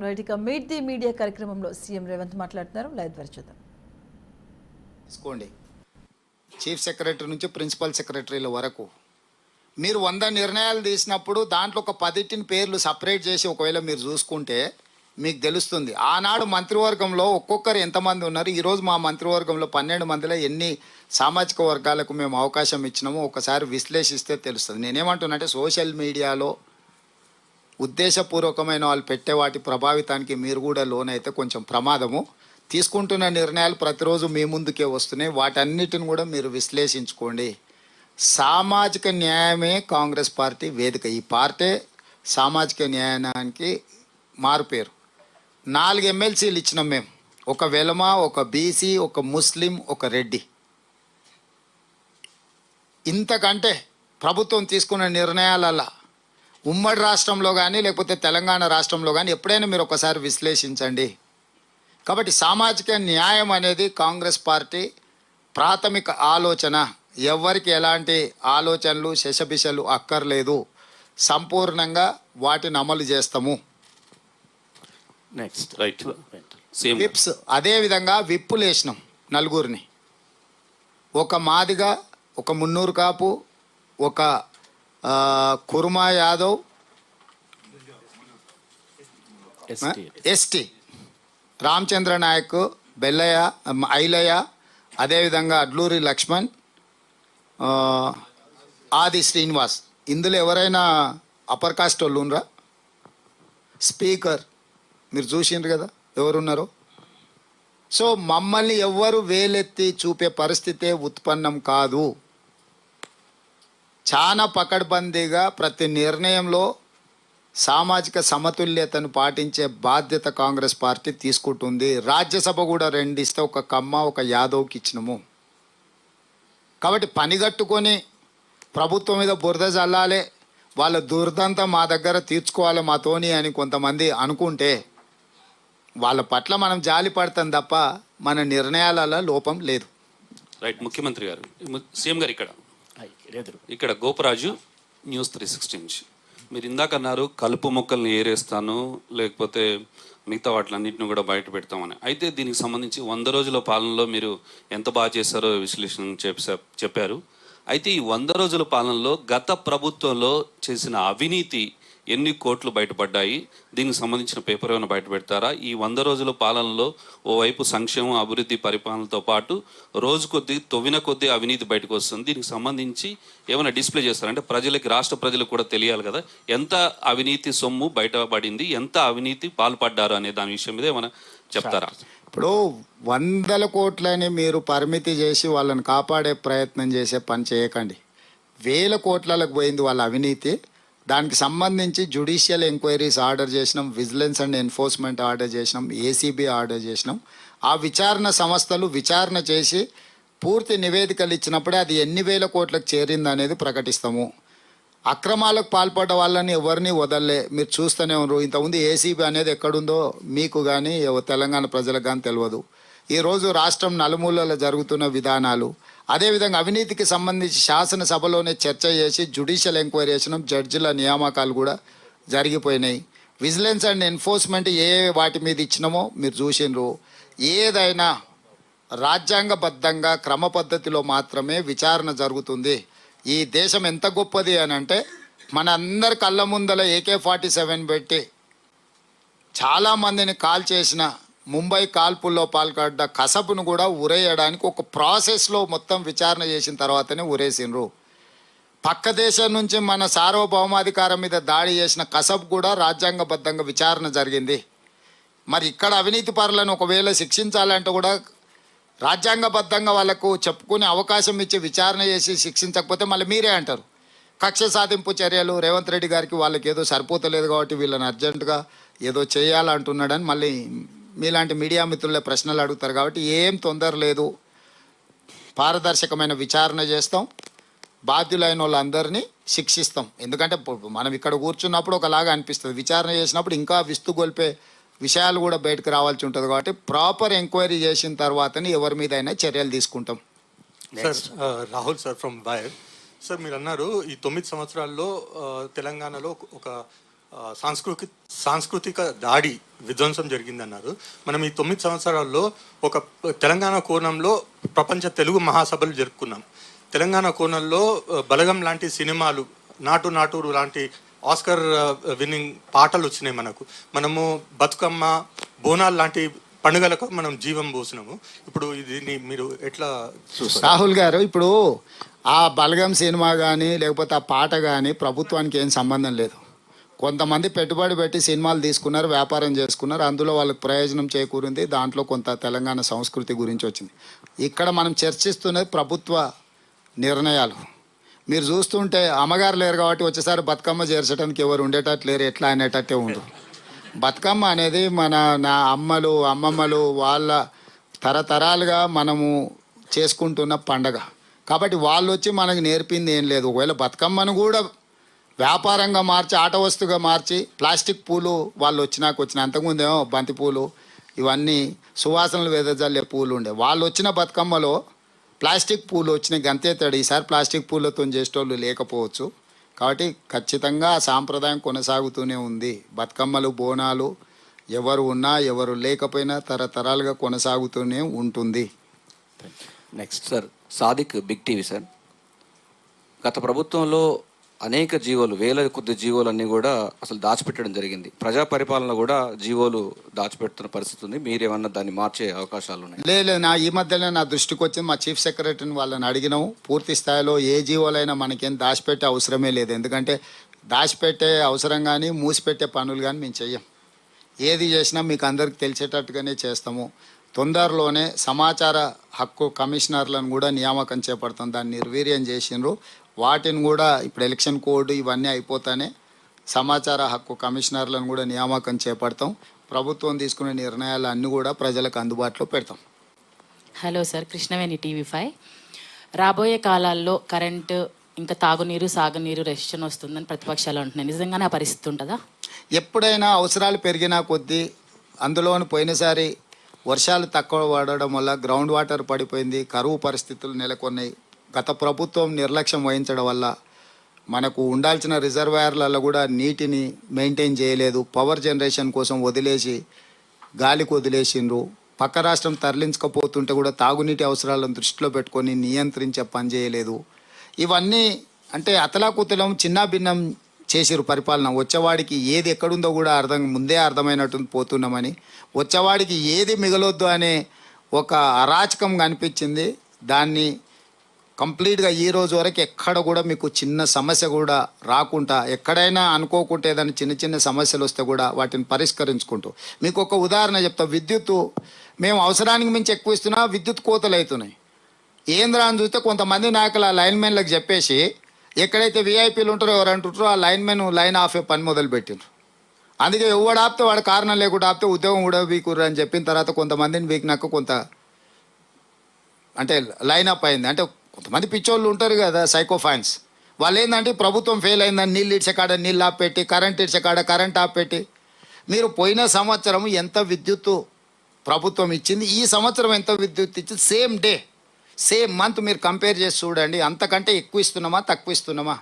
Right, ఇక meet the media కార్యక్రమంలో CM Revanth మాట్లాడుతున్నారు. లైవ్ ద్వారా చూద్దాం. తీసుకోండి, చీఫ్ సెక్రటరీ నుంచి ప్రిన్సిపల్ సెక్రటరీల వరకు మీరు 100 నిర్ణయాలు తీసినప్పుడు దాంట్లో ఒక 10 పేర్లు సపరేట్ చేసి ఒకవేళ మీరు చూసుకుంటే మీకు తెలుస్తుంది. ఆనాడు మంత్రివర్గంలో ఒక్కొక్కరు ఎంతమంది ఉన్నారు, ఈరోజు మా మంత్రివర్గంలో 12 మందిలో ఎన్ని సామాజిక వర్గాలకు మేము అవకాశం ఇచ్చినామో ఒకసారి విశ్లేషిస్తే తెలుస్తుంది. నేనేమంటున్నానంటే సోషల్ మీడియాలో ఉద్దేశపూర్వకమైన వాళ్ళు పెట్టే వాటి ప్రభావితానికి మీరు కూడా లోనైతే కొంచెం ప్రమాదము. తీసుకుంటున్న నిర్ణయాలు ప్రతిరోజు మీ ముందుకే వస్తున్నాయి, వాటన్నిటిని కూడా మీరు విశ్లేషించుకోండి. సామాజిక న్యాయమే కాంగ్రెస్ పార్టీ వేదిక. ఈ పార్టీ సామాజిక న్యాయానికి మారుపేరు. 4 ఎమ్మెల్సీలు ఇచ్చినాం మేము, ఒక వెలమ, ఒక బీసీ, ఒక ముస్లిం, ఒక రెడ్డి. ఇంతకంటే ప్రభుత్వం తీసుకున్న నిర్ణయాలల్ల ఉమ్మడి రాష్ట్రంలో కానీ లేకపోతే తెలంగాణ రాష్ట్రంలో కానీ ఎప్పుడైనా మీరు ఒకసారి విశ్లేషించండి. కాబట్టి సామాజిక న్యాయం అనేది కాంగ్రెస్ పార్టీ ప్రాథమిక ఆలోచన. ఎవరికి ఎలాంటి ఆలోచనలు శశబిషలు అక్కర్లేదు, సంపూర్ణంగా వాటిని అమలు చేస్తాము. నెక్స్ట్ రైట్ విప్స్ అదేవిధంగా విప్పులు వేసినాం 4 ఒక మాదిగ, ఒక మున్నూరు కాపు, ఒక కుర్మా యాదవ్, ఎస్టీ రామచంద్ర నాయక్, బెల్లయ్య, ఐలయ్య, అదేవిధంగా అడ్లూరి లక్ష్మణ్, ఆది శ్రీనివాస్. ఇందులో ఎవరైనా అప్పర్ కాస్ట్ వాళ్ళు ఉన్నరా? స్పీకర్ మీరు చూసిండ్రు కదా ఎవరున్నారో. సో మమ్మల్ని ఎవ్వరు వేలెత్తి చూపే పరిస్థితే ఉత్పన్నం కాదు. చాలా పకడ్బందీగా ప్రతి నిర్ణయంలో సామాజిక సమతుల్యతను పాటించే బాధ్యత కాంగ్రెస్ పార్టీ తీసుకుంటుంది. రాజ్యసభ కూడా 2 ఇస్తే ఒక కమ్మ, ఒక యాదవ్కి ఇచ్చినాము. కాబట్టి పనిగట్టుకొని ప్రభుత్వం మీద బురద జల్లాలే, వాళ్ళ దుర్దంతా మా దగ్గర తీర్చుకోవాలి మాతోని అని కొంతమంది అనుకుంటే వాళ్ళ పట్ల మనం జాలి పడతాం తప్ప మన నిర్ణయాలలో లోపం లేదు. రైట్. ముఖ్యమంత్రి గారు, సీఎం గారు ఇక్కడ గోపరాజు న్యూస్ 360 నుంచి మీరు ఇందాక అన్నారు కలుపు మొక్కల్ని ఏరేస్తాను లేకపోతే మిగతా వాటిలన్నింటిని కూడా బయట పెడతామని. అయితే దీనికి సంబంధించి 100 రోజుల పాలనలో మీరు ఎంత బాగా చేశారో విశ్లేషణ చెప్పారు. అయితే ఈ 100 రోజుల పాలనలో గత ప్రభుత్వంలో చేసిన అవినీతి ఎన్ని కోట్లు బయటపడ్డాయి, దీనికి సంబంధించిన పేపర్ ఏమైనా బయట పెడతారా? ఈ 100 రోజుల పాలనలో ఓవైపు సంక్షేమం, అభివృద్ధి, పరిపాలనతో పాటు రోజు కొద్దీ తొవ్విన కొద్దీ అవినీతి బయటకు వస్తుంది. దీనికి సంబంధించి ఏమైనా డిస్ప్లే చేస్తారంటే ప్రజలకి, రాష్ట్ర ప్రజలకు కూడా తెలియాలి కదా, ఎంత అవినీతి సొమ్ము బయటపడింది, ఎంత అవినీతి పాల్పడ్డారు అనే దాని విషయం మీద ఏమైనా చెప్తారా? ఇప్పుడు 100 కోట్లని మీరు పరిమితి చేసి వాళ్ళని కాపాడే ప్రయత్నం చేసే పని చేయకండి. 1000 కోట్లకు పోయింది వాళ్ళ అవినీతి. దానికి సంబంధించి జ్యుడిషియల్ ఎంక్వైరీస్ ఆర్డర్ చేసినాం, విజిలెన్స్ అండ్ ఎన్ఫోర్స్మెంట్ ఆర్డర్ చేసినాం, ఏసీబీ ఆర్డర్ చేసినాం. ఆ విచారణ సంస్థలు విచారణ చేసి పూర్తి నివేదికలు ఇచ్చినప్పుడే అది ఎన్ని 1000 కోట్లకు చేరింది అనేది ప్రకటిస్తాము. అక్రమాలకు పాల్పడ్డ వాళ్ళని ఎవరిని వదలలే, మీరు చూస్తూనే ఉన్నారు. ఇంతకుముందు ఏసీబీ అనేది ఎక్కడుందో మీకు కానీ తెలంగాణ ప్రజలకు కానీ తెలియదు. ఈరోజు రాష్ట్రం నలుమూలలో జరుగుతున్న విధానాలు, అదేవిధంగా అవినీతికి సంబంధించి శాసనసభలోనే చర్చ చేసి జ్యుడిషియల్ ఎంక్వైరీ చేసినాం, జడ్జిల నియామకాలు కూడా జరిగిపోయినాయి. విజిలెన్స్ అండ్ ఎన్ఫోర్స్మెంట్ వాటి మీద ఇచ్చినామో మీరు చూసినారు. ఏదైనా రాజ్యాంగబద్ధంగా క్రమ పద్ధతిలో మాత్రమే విచారణ జరుగుతుంది. ఈ దేశం ఎంత గొప్పది అని అంటే మన అందరి కళ్ళ ముందల AK-47 పెట్టి చాలామందిని కాల్ చేసిన ముంబై కాల్పుల్లో పాల్పడ్డ కసబును కూడా ఉరేయడానికి ఒక ప్రాసెస్లో మొత్తం విచారణ చేసిన తర్వాతనే ఉరేసినరు. పక్క దేశం నుంచి మన సార్వభౌమాధికారం మీద దాడి చేసిన కసబ్ కూడా రాజ్యాంగబద్ధంగా విచారణ జరిగింది. మరి ఇక్కడ అవినీతి పరులను ఒకవేళ శిక్షించాలంటే కూడా రాజ్యాంగబద్ధంగా వాళ్ళకు చెప్పుకునే అవకాశం ఇచ్చి విచారణ చేసి శిక్షించకపోతే మళ్ళీ మీరే అంటారు కక్ష సాధింపు చర్యలు. రేవంత్ రెడ్డి గారికి వాళ్ళకి ఏదో సరిపోతలేదు కాబట్టి వీళ్ళని అర్జెంటుగా ఏదో చేయాలంటున్నాడని మళ్ళీ మీలాంటి మీడియా మిత్రులే ప్రశ్నలు అడుగుతారు. కాబట్టి ఏం తొందర లేదు, పారదర్శకమైన విచారణ చేస్తాం, బాధ్యులైన వాళ్ళందరినీ శిక్షిస్తాం. ఎందుకంటే మనం ఇక్కడ కూర్చున్నప్పుడు ఒకలాగా అనిపిస్తుంది, విచారణ చేసినప్పుడు ఇంకా విస్తుగొల్పే విషయాలు కూడా బయటకు రావాల్సి ఉంటుంది. కాబట్టి ప్రాపర్ ఎంక్వైరీ చేసిన తర్వాతనే ఎవరి మీద అయినా చర్యలు తీసుకుంటాం. Sir Rahul sir from wire. Sir మీరు అన్నారు ఈ 9 సంవత్సరాల్లో తెలంగాణలో ఒక సాంస్కృతిక దాడి విధ్వంసం జరిగిందన్నారు. మనం ఈ 9 సంవత్సరాల్లో ఒక తెలంగాణ కోణంలో ప్రపంచ తెలుగు మహాసభలు జరుపుకున్నాం. తెలంగాణ కోణంలో బలగం లాంటి సినిమాలు, నాటు నాటూరు లాంటి ఆస్కర్ విన్నింగ్ పాటలు వచ్చినాయి మనకు. మనము బతుకమ్మ, బోనాలు లాంటి పండుగలకు మనం జీవం పోసినాము. ఇప్పుడు దీన్ని మీరు ఎట్లా చూస్తారు? రాహుల్ గారు, ఇప్పుడు ఆ బలగం సినిమా కానీ లేకపోతే ఆ పాట కానీ ప్రభుత్వానికి ఏం సంబంధం లేదు. కొంతమంది పెట్టుబడి పెట్టి సినిమాలు తీసుకున్నారు, వ్యాపారం చేసుకున్నారు, అందులో వాళ్ళకి ప్రయోజనం చేకూరింది, దాంట్లో కొంత తెలంగాణ సంస్కృతి గురించి వచ్చింది. ఇక్కడ మనం చర్చిస్తున్నది ప్రభుత్వ నిర్ణయాలు. మీరు చూస్తుంటే అమ్మగారు లేరు కాబట్టి వచ్చేసారి బతుకమ్మ చేర్చడానికి ఎవరు ఉండేటట్టు లేరు, ఎట్లా అనేటట్టే ఉండు. బతుకమ్మ అనేది నా అమ్మలు అమ్మమ్మలు వాళ్ళ తరతరాలుగా మనము చేసుకుంటున్న పండగ కాబట్టి వాళ్ళు వచ్చి మనకు నేర్పింది ఏం లేదు. ఒకవేళ బతుకమ్మను కూడా వ్యాపారంగా మార్చి, ఆట వస్తువుగా మార్చి, ప్లాస్టిక్ పూలు వాళ్ళు వచ్చిన అంతకుముందేమో బంతి పూలు ఇవన్నీ సువాసనలు వెదజల్లే పూలు ఉండే, వాళ్ళు వచ్చిన బతుకమ్మలో ప్లాస్టిక్ పూలు వచ్చినాయి, గంతే తేడా. ఈసారి ప్లాస్టిక్ పూలతో చేసేటోళ్ళు లేకపోవచ్చు. కాబట్టి ఖచ్చితంగా ఆ సాంప్రదాయం కొనసాగుతూనే ఉంది. బతుకమ్మలు, బోనాలు ఎవరు ఉన్నా ఎవరు లేకపోయినా తరతరాలుగా కొనసాగుతూనే ఉంటుంది. Next sir, Sadiq, big TV sir. గత ప్రభుత్వంలో అనేక జీవోలు, వేల కొద్ది జీవోలు అన్నీ కూడా అసలు దాచిపెట్టడం జరిగింది. ప్రజా పరిపాలన కూడా జీవోలు దాచిపెడుతున్న పరిస్థితి ఉంది. మీరేమన్నా దాన్ని మార్చే అవకాశాలు ఉన్నాయి? లేదు, ఈ మధ్యలో నా దృష్టికి వచ్చింది. మా చీఫ్ సెక్రటరీని వాళ్ళని అడిగినాము. పూర్తి స్థాయిలో ఏ జీవోలైనా మనకేం దాచిపెట్టే అవసరమే లేదు. ఎందుకంటే దాచిపెట్టే అవసరం కానీ మూసిపెట్టే పనులు కానీ మేము చెయ్యం. ఏది చేసినా మీకు అందరికి తెలిసేటట్టుగానే చేస్తాము. తొందరలోనే సమాచార హక్కు కమిషనర్లను కూడా నియామకం చేపడతాం. దాన్ని నిర్వీర్యం చేసిండ్రు. వాటిని కూడా ఇప్పుడు ఎలక్షన్ కోడ్ ఇవన్నీ అయిపోతానే సమాచార హక్కు కమిషనర్లను కూడా నియామకం చేపడతాం. ప్రభుత్వం తీసుకునే నిర్ణయాలు అన్నీ కూడా ప్రజలకు అందుబాటులో పెడతాం. Hello sir, Krishnaveni TV5. రాబోయే కాలాల్లో కరెంటు, ఇంకా తాగునీరు, సాగునీరు రెస్ట్రిక్షన్ వస్తుందని ప్రతిపక్షాలు అంటున్నాయి. నిజంగానే ఆ పరిస్థితి ఉంటుందా? ఎప్పుడైనా అవసరాలు పెరిగినా కొద్దీ, అందులోని పోయినసారి వర్షాలు తక్కువ పడడం వల్ల గ్రౌండ్ వాటర్ పడిపోయింది, కరువు పరిస్థితులు నెలకొన్నాయి. గత ప్రభుత్వం నిర్లక్ష్యం వహించడం వల్ల మనకు ఉండాల్సిన రిజర్వాయర్లలో కూడా నీటిని మెయింటైన్ చేయలేదు. పవర్ జనరేషన్ కోసం వదిలేసి గాలికి వదిలేసిండ్రు. పక్క రాష్ట్రం తరలించకపోతుంటే కూడా తాగునీటి అవసరాలను దృష్టిలో పెట్టుకొని నియంత్రించే పని చేయలేదు. ఇవన్నీ అంటే అతలాకుతలం, చిన్న భిన్నం చేసిరు పరిపాలన. వచ్చేవాడికి ఏది ఎక్కడుందో కూడా ముందే అర్థమైనట్టు పోతున్నామని, వచ్చేవాడికి ఏది మిగలొద్దు అనే ఒక అరాచకం కనిపించింది. దాన్ని కంప్లీట్గా ఈ రోజు వరకు ఎక్కడ కూడా మీకు చిన్న సమస్య కూడా రాకుండా, ఎక్కడైనా అనుకోకుంటే ఏదైనా చిన్న చిన్న సమస్యలు వస్తే కూడా వాటిని పరిష్కరించుకుంటూ, మీకు ఒక ఉదాహరణ చెప్తా. విద్యుత్తు మేము అవసరానికి మించి ఎక్కువ ఇస్తున్నా, విద్యుత్ కోతలు అవుతున్నాయి. ఏంద్రా అని చూస్తే కొంతమంది నాయకులు ఆ లైన్మెన్లకు చెప్పేసి ఎక్కడైతే విఐపీలు ఉంటారో ఎవరు అంటుంటారో ఆ లైన్మెన్ లైన్ ఆఫ్ పని మొదలుపెట్టిండ్రు. అందుకే ఎవడు ఆపితే వాడు కారణం లేకుండా ఆపితే ఉద్యోగం కూడా వీకుర్రు అని చెప్పిన తర్వాత కొంతమందిని వీకినాక కొంత అంటే లైన్ అప్ అయింది. అంటే కొంతమంది పిచ్చోళ్ళు ఉంటారు కదా, సైకోఫాన్స్. వాళ్ళు ఏంటంటే ప్రభుత్వం ఫెయిల్ అయిందని నీళ్ళు ఇడ్చే కాడ నీళ్ళు ఆపెట్టి, కరెంట్ ఇడ్చే కాడ కరెంట్ ఆపెట్టి. మీరు పోయిన సంవత్సరం ఎంత విద్యుత్తు ప్రభుత్వం ఇచ్చింది, ఈ సంవత్సరం ఎంత విద్యుత్ ఇచ్చింది, సేమ్ డే సేమ్ మంత్ మీరు కంపేర్ చేసి చూడండి. అంతకంటే ఎక్కువ ఇస్తున్నామా తక్కువ ఇస్తున్నామా?